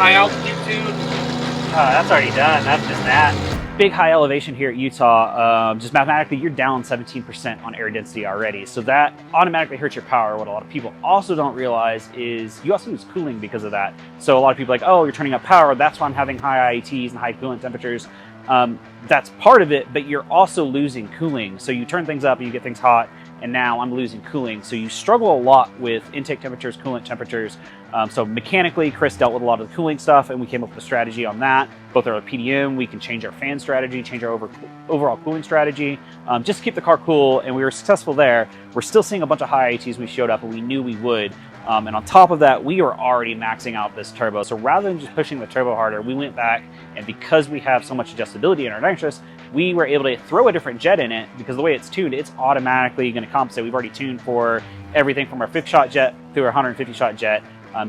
high altitude tune? That's already done. That's just that. Big high elevation here at Utah, just mathematically you're down 17% on air density already. So that automatically hurts your power. What a lot of people also don't realize is you also lose cooling because of that. So a lot of people are like, oh, you're turning up power. That's why I'm having high IETs and high coolant temperatures. That's part of it, but you're also losing cooling. So you turn things up and you get things hot, and now I'm losing cooling. So you struggle a lot with intake temperatures, coolant temperatures. So mechanically, Chris dealt with a lot of the cooling stuff, and we came up with a strategy on that. Both our PDM, we can change our fan strategy, change our overall cooling strategy, just to keep the car cool, and we were successful there. We're still seeing a bunch of high IETs when we showed up, and we knew we would. And on top of that, we were already maxing out this turbo. So rather than just pushing the turbo harder, we went back, and because we have so much adjustability in our nitrous, we were able to throw a different jet in it, because the way it's tuned, it's automatically going to compensate. We've already tuned for everything from our 50-shot jet through our 150-shot jet.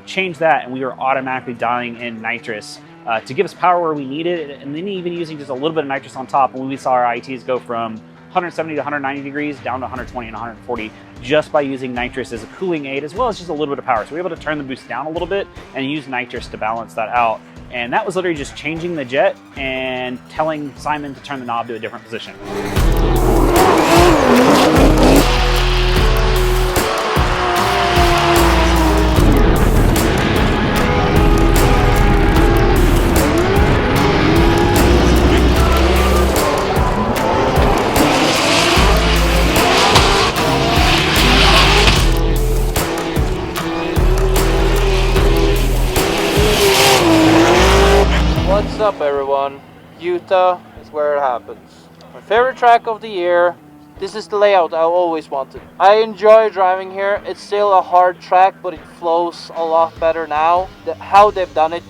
Change that, and we were automatically dialing in nitrous to give us power where we need it, and then even using just a little bit of nitrous on top. And when we saw our IETs go from 170 to 190 degrees down to 120 and 140 just by using nitrous as a cooling aid, as well as just a little bit of power. So we were able to turn the boost down a little bit and use nitrous to balance that out. And that was literally just changing the jet and telling Simon to turn the knob to a different position. What's up everyone? Utah is where it happens. My favorite track of the year. This is the layout I always wanted. I enjoy driving here. It's still a hard track, but it flows a lot better now. How they've done it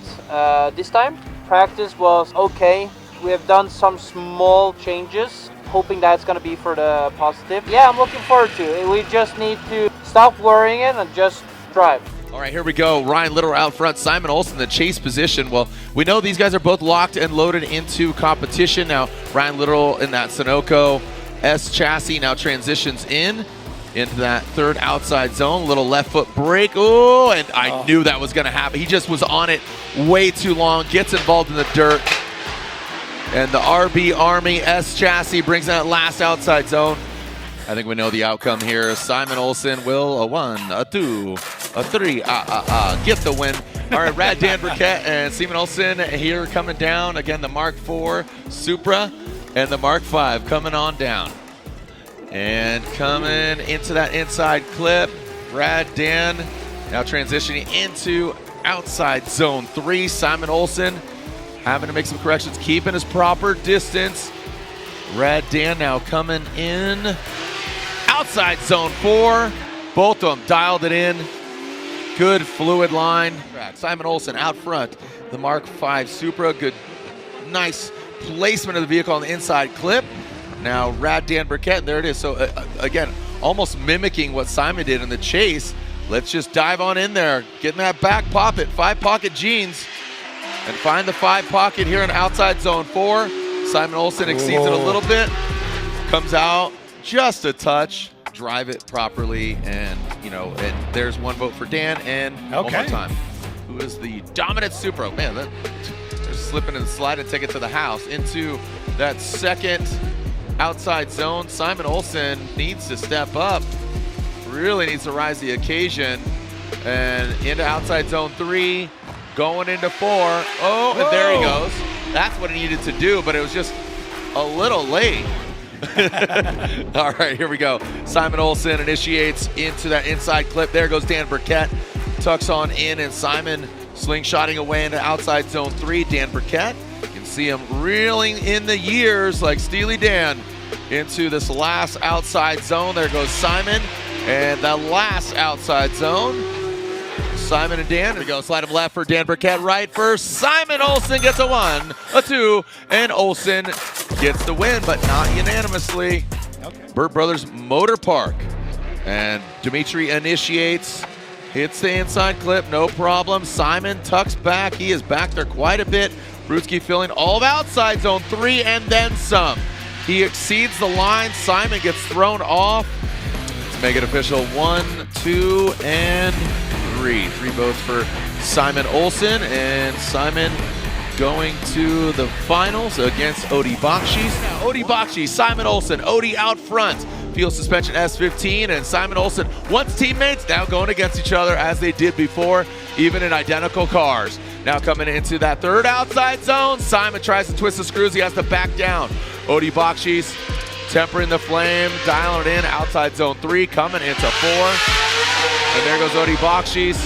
this time. Practice was okay. We have done some small changes, hoping that's going to be for the positive. Yeah, I'm looking forward to it. We just need to stop worrying it and just drive. All right, here we go. Ryan Little out front. Simon Olsen, the chase position. Well, we know these guys are both locked and loaded into competition. Now, Ryan Little in that Sunoco S chassis now transitions into that third outside zone. Little left foot brake. Oh, and I knew that was going to happen. He just was on it way too long. Gets involved in the dirt. And the RB Army S chassis brings that last outside zone. I think we know the outcome here. Simon Olsen will a 1, a 2, a 3, get the win. All right, Rad Dan Burkett and Simon Olsen here coming down. Again, the Mark IV Supra and the Mark V coming on down. And coming into that inside clip, Rad Dan now transitioning into outside zone 3. Simon Olsen having to make some corrections, keeping his proper distance. Rad Dan now coming in outside zone 4. Both of them dialed it in. Good fluid line. Simon Olsen out front. The Mark V Supra. Good, nice placement of the vehicle on the inside clip. Now Rad Dan Burkett, there it is. So again, almost mimicking what Simon did in the chase. Let's just dive on in there. Get in that back pocket, 5-pocket jeans. And find the 5 pocket here in outside zone 4. Simon Olsen exceeds it a little bit. Comes out just a touch. Drive it properly, and and there's one vote for Dan. And one more time, who is the dominant Supra? Man, they're slipping and sliding, take it to the house into that second outside zone. Simon Olsen needs to step up, really needs to rise the occasion, and into outside zone 3, going into 4. Oh, and there he goes. That's what he needed to do, but it was just a little late. All right, here we go. Simon Olsen initiates into that inside clip. There goes Dan Burkett. Tucks on in, and Simon slingshotting away into outside zone 3. Dan Burkett, you can see him reeling in the years like Steely Dan into this last outside zone. There goes Simon, and the last outside zone. Simon and Dan, here we go, slide him left for Dan Burkett, right first. Simon Olsen gets a 1, a 2, and Olsen gets the win, but not unanimously. Burt Brothers Motor Park. And Dimitri initiates, hits the inside clip, no problem. Simon tucks back, he is back there quite a bit. Brudski filling all of outside zone 3 and then some. He exceeds the line, Simon gets thrown off. Let's make it official, 1, 2, and 3. 3 votes for Simon Olsen, and Simon going to the finals against Odie Bakshis. Now, Odie Bakshis, Simon Olsen, Odie out front. Fuel suspension S15, and Simon Olsen, once teammates, now going against each other as they did before, even in identical cars. Now coming into that third outside zone, Simon tries to twist the screws, he has to back down. Odie Bakshis tempering the flame, dialing it in, outside zone 3, coming into 4. And there goes Odie Bakshis.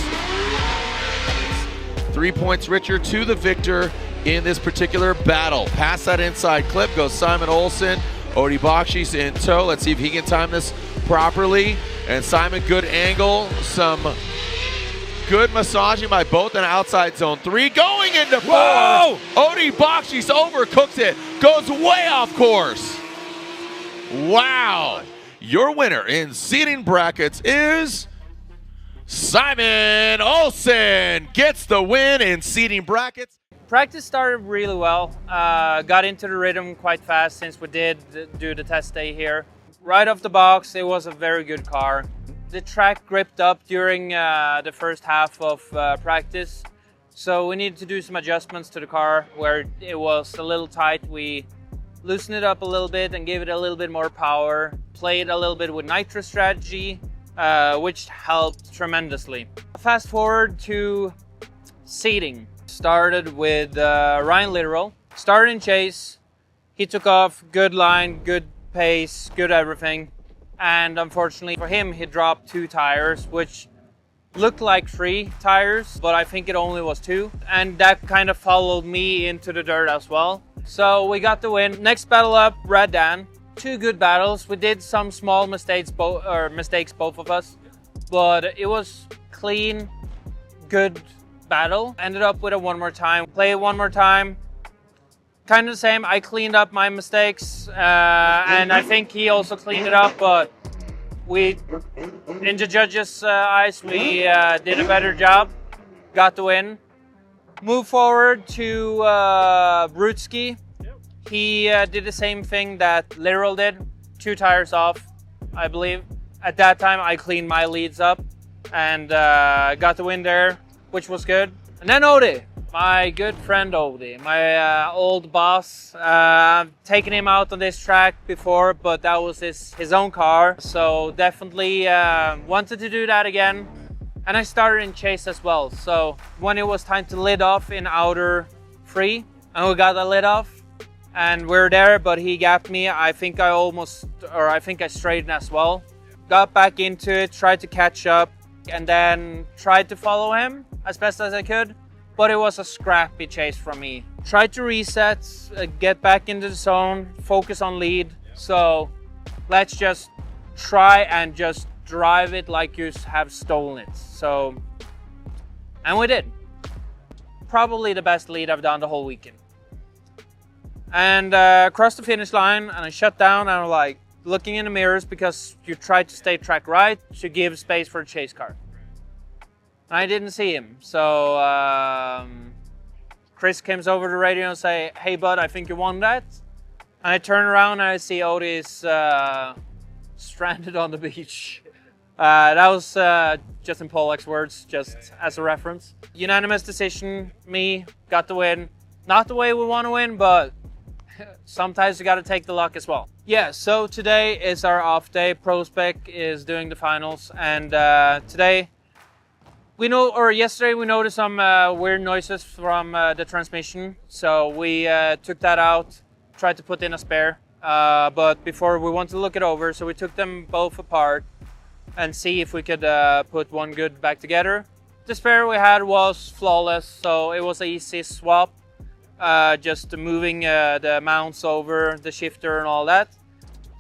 3 points richer to the victor in this particular battle. Past that inside clip goes Simon Olsen. Odie Bakshis in tow. Let's see if he can time this properly. And Simon, good angle. Some good massaging by both in outside zone 3. Going into 4. Whoa! Odie Bakshis overcooks it. Goes way off course. Wow. Your winner in seeding brackets is Simon Olsen. Gets the win in seeding brackets. Practice started really well. Got into the rhythm quite fast since we did do the test day here. Right off the box, it was a very good car. The track gripped up during the first half of practice, so we needed to do some adjustments to the car where it was a little tight. We loosened it up a little bit and gave it a little bit more power. Played a little bit with nitro strategy, which helped tremendously. Fast forward to seating. Started with Ryan Literal. Started in chase. He took off, good line, good pace, good everything. And unfortunately for him, he dropped 2 tires, which looked like 3 tires, but I think it only was 2. And that kind of followed me into the dirt as well. So we got the win. Next battle up, Rad Dan. 2 good battles. We did some small mistakes, both of us, but it was clean, good battle. Ended up with a one more time. Play it one more time. Kind of the same. I cleaned up my mistakes, and I think he also cleaned it up, but we, in the judges' eyes, we did a better job. Got the win. Move forward to Brutski. He did the same thing that Literal did. 2 tires off, I believe. At that time, I cleaned my leads up and got the win there, which was good. And then Odie, my good friend Odie, my old boss. Taken him out on this track before, but that was his own car. So definitely wanted to do that again. And I started in chase as well. So when it was time to lid off in outer 3, and we got the lid off, and we're there, but he gapped me. I think I straightened as well. Got back into it, tried to catch up, and then tried to follow him as best as I could, but it was a scrappy chase from me. Tried to reset, get back into the zone, focus on lead. So let's just try and just drive it like you have stolen it. So, and we did. Probably the best lead I've done the whole weekend. And across the finish line, and I shut down, and I'm like looking in the mirrors because you try to stay track right to give space for a chase car. And I didn't see him, so Chris comes over the radio and say, "Hey bud, I think you won that." And I turn around and I see Odie's stranded on the beach. That was just in Polak's words, just as a reference. Unanimous decision, me, got the win. Not the way we want to win, but sometimes you got to take the luck as well. Yeah, so today is our off day. Prospect is doing the finals, and yesterday we noticed some weird noises from the transmission, so we took that out, tried to put in a spare, but before we want to look it over, so we took them both apart and see if we could put one good back together. The spare we had was flawless, so it was an easy swap. Just moving the mounts over, the shifter and all that.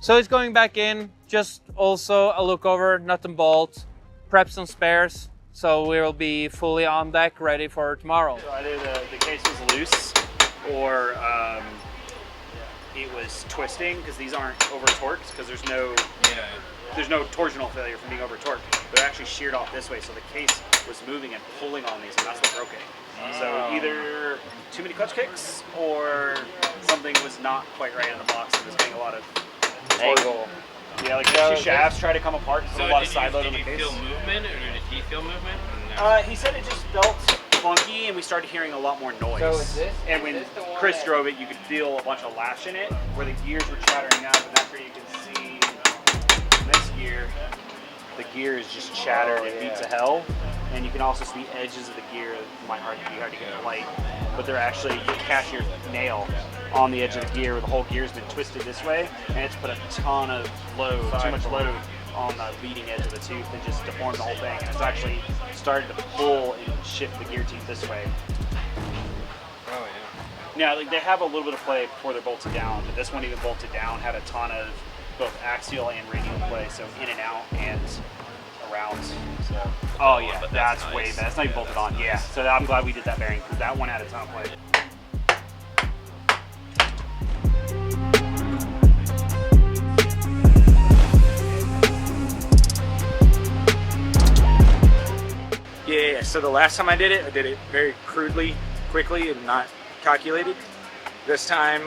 So it's going back in, just also a look over, nut and bolt, prep some spares, so we'll be fully on deck, ready for tomorrow. So either the case was loose, or it was twisting, because these aren't over torqued, because there's no torsional failure from being over torqued. They're actually sheared off this way, so the case was moving and pulling on these, and that's what broke it. So either too many clutch kicks, or something was not quite right in the box and was getting a lot of angle. Yeah, like the 2 shafts try to come apart. So a lot of side load on the case. Did you feel movement, or did he feel movement? He said it just felt clunky, and we started hearing a lot more noise. So is this- and when is this the one Chris that- drove it, you could feel a bunch of lash in it, where the gears were chattering up, and that's where you can see in this gear, the gear is just shattered and beat to hell. And you can also see edges of the gear that might be hard to get in light, but they're actually, you can catch your nail on the edge of the gear where the whole gear's been twisted this way, and it's put a ton of load, too much load on the leading edge of the tooth and just deformed the whole thing. And it's actually started to pull and shift the gear teeth this way. Oh yeah. Now, like, they have a little bit of play before they're bolted down, but this one even bolted down had a ton of both axial and radial play, so in and out and around. So, oh yeah, but that's that's way nice. better. That's not even bolted on. Nice. Yeah, so I'm glad we did that bearing because that one had a ton of play. Yeah, so the last time I did it very crudely, quickly, and not calculated. This time,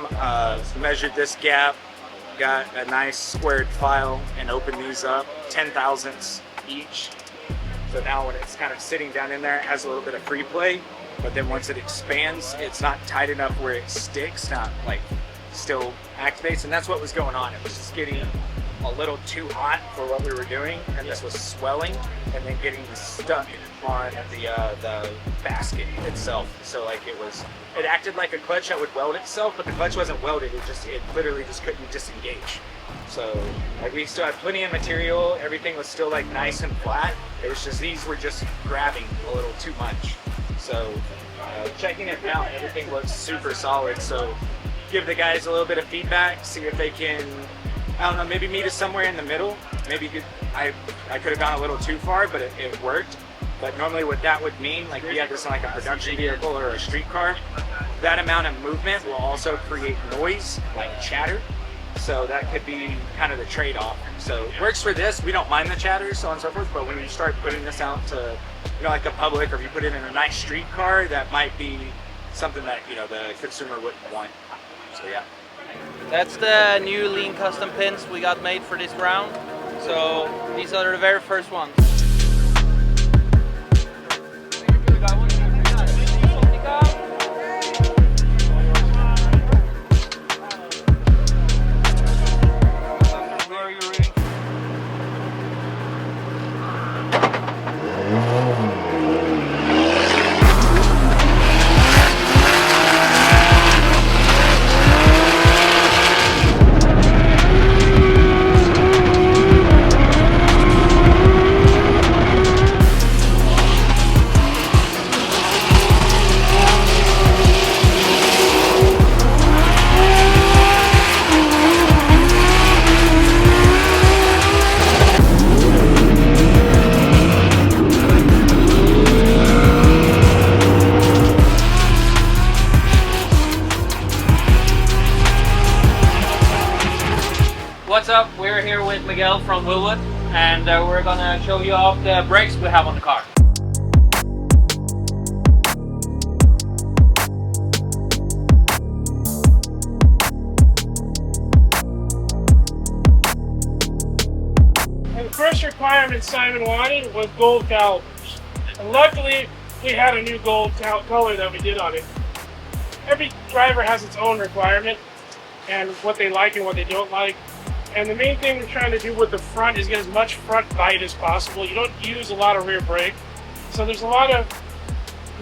measured this gap, got a nice squared file, and opened these up, 10 thousandths each. So now when it's kind of sitting down in there, it has a little bit of free play, but then once it expands, it's not tight enough where it sticks, not like still activates, and that's what was going on. It was just getting a little too hot for what we were doing, and this was swelling and then getting stuck on the basket itself. So like it acted like a clutch that would weld itself, but the clutch wasn't welded. It literally just couldn't disengage. So like we still had plenty of material. Everything was still like nice and flat. It was just these were just grabbing a little too much. So checking it out, everything looks super solid. So give the guys a little bit of feedback, see if they can, I don't know, maybe meet us somewhere in the middle. Maybe I could have gone a little too far, but it worked. But normally what that would mean, like we had this in like a production vehicle or a street car, that amount of movement will also create noise, like chatter. So that could be kind of the trade-off. So it works for this. We don't mind the chatter, so on and so forth. But when you start putting this out to, like the public, or if you put it in a nice street car, that might be something that, the consumer wouldn't want. So yeah. That's the new lean custom pins we got made for this round. So these are the very first ones. What's up? We're here with Miguel from Willwood, and we're gonna show you off the brakes we have on the car. And the first requirement Simon wanted was gold calipers. And luckily, we had a new gold color that we did on it. Every driver has its own requirement and what they like and what they don't like. And the main thing we're trying to do with the front is get as much front bite as possible. You don't use a lot of rear brake. So there's a lot of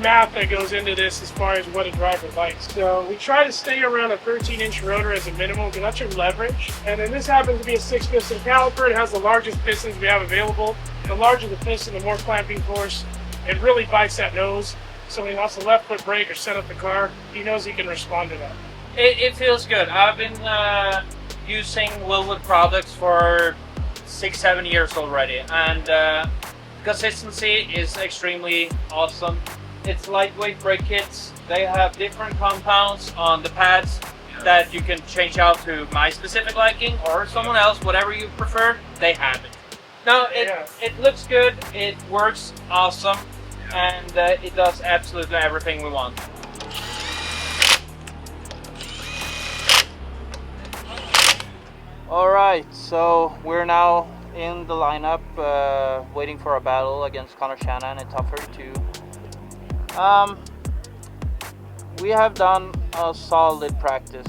math that goes into this as far as what a driver likes. So we try to stay around a 13-inch rotor as a minimum because that's your leverage. And then this happens to be a 6-piston caliper. It has the largest pistons we have available. The larger the piston, the more clamping force. It really bites that nose. So when he wants to left foot brake or set up the car, he knows he can respond to that. It feels good. I've been using Willwood products for 6-7 years already, and consistency is extremely awesome. It's lightweight brake kits. They have different compounds on the pads that you can change out to my specific liking or someone else, whatever you prefer, they have it. No, it looks good, it works awesome, and it does absolutely everything we want. Alright, so we're now in the lineup waiting for a battle against Conor Shanahan in top 32. We have done a solid practice.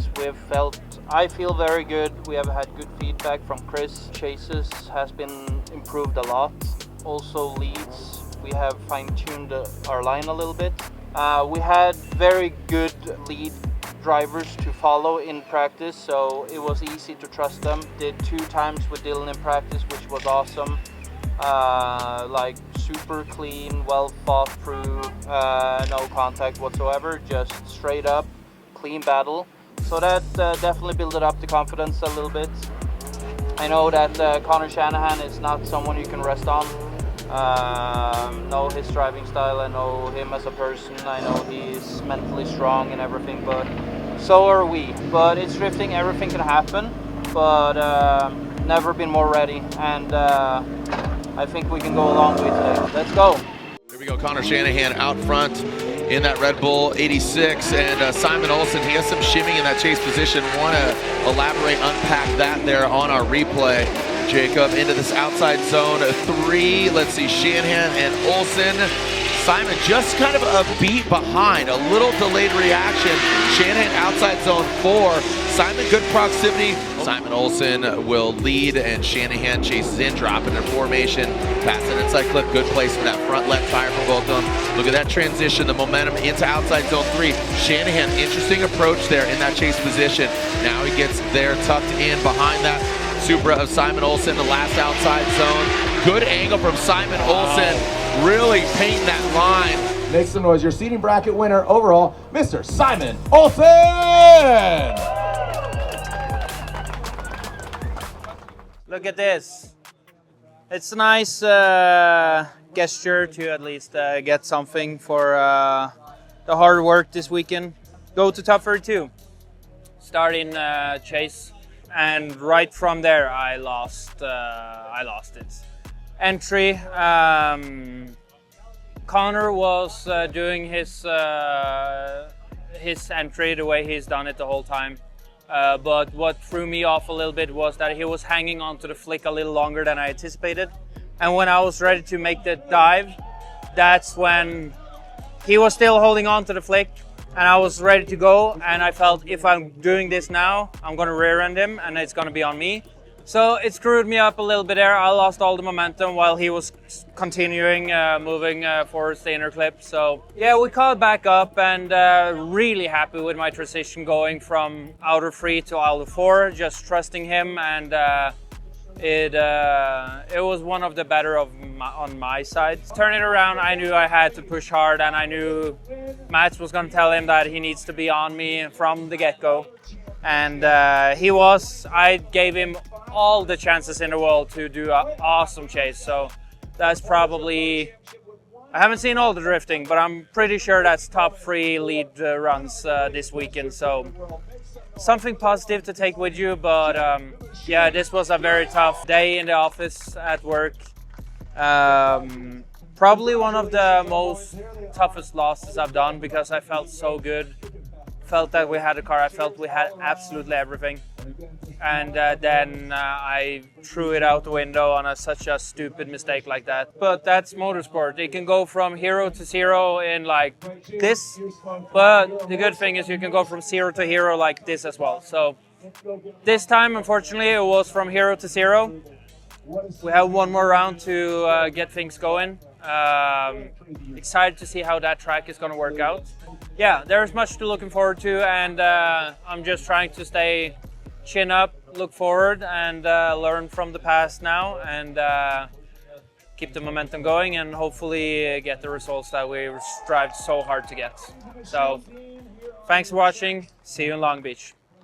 I feel very good. We have had good feedback from Chris. Chases has been improved a lot. Also leads, we have fine-tuned our line a little bit. We had very good lead drivers to follow in practice, so it was easy to trust them. Did 2 times with Dylan in practice, which was awesome. Like super clean, well fought through, no contact whatsoever, just straight up, clean battle. So that definitely built up the confidence a little bit. I know that Conor Shanahan is not someone you can rest on. Know his driving style, I know him as a person, I know he's mentally strong and everything, but so are we. But it's drifting, everything can happen, but never been more ready, and I think we can go a long way today. Let's go. Here we go, Conor Shanahan out front in that Red Bull 86, and Simon Olsen, he has some shimming in that chase position. Want to elaborate, unpack that there on our replay. Jacob into this outside zone 3. Let's see, Shanahan and Olsen. Simon just kind of a beat behind, a little delayed reaction. Shanahan outside zone 4. Simon good proximity. Simon Olsen will lead, and Shanahan chases in, dropping in formation, passing inside clip. Good placement, that front left tire for both of them. Look at that transition, the momentum into outside zone 3. Shanahan, interesting approach there in that chase position. Now he gets there tucked in behind that Supra of Simon Olsen, the last outside zone. Good angle from Simon Olsen, really painting that line. Make some noise. Your seating bracket winner overall, Mr. Simon Olsen! Look at this. It's a nice gesture to at least get something for the hard work this weekend. Go to top 32. Start in chase. And right from there, I lost it. Entry, Conor was doing his entry the way he's done it the whole time. But what threw me off a little bit was that he was hanging onto the flick a little longer than I anticipated. And when I was ready to make the dive, that's when he was still holding on to the flick. And I was ready to go, and I felt if I'm doing this now, I'm going to rear end him, and it's going to be on me. So it screwed me up a little bit there. I lost all the momentum while he was continuing moving towards the inner clip. So yeah, we caught back up, and really happy with my transition going from outer 3 to outer 4, just trusting him, and it was one of the better on my side. Turn it around, I knew I had to push hard, and I knew Mats was going to tell him that he needs to be on me from the get-go. And he was. I gave him all the chances in the world to do an awesome chase. So that's probably, I haven't seen all the drifting, but I'm pretty sure that's top 3 lead runs this weekend. So something positive to take with you, but yeah, this was a very tough day in the office at work. Probably one of the most toughest losses I've done because I felt so good. Felt that we had a car, I felt we had absolutely everything. And then I threw it out the window on such a stupid mistake like that. But that's motorsport. It can go from hero to zero in like this. But the good thing is you can go from 0 to hero like this as well. So this time, unfortunately, it was from hero to 0. We have one more round to get things going. Excited to see how that track is going to work out. Yeah, there's much to looking forward to, and I'm just trying to stay chin up, look forward, and learn from the past now, and keep the momentum going, and hopefully get the results that we strived so hard to get. So, thanks for watching. See you in Long Beach.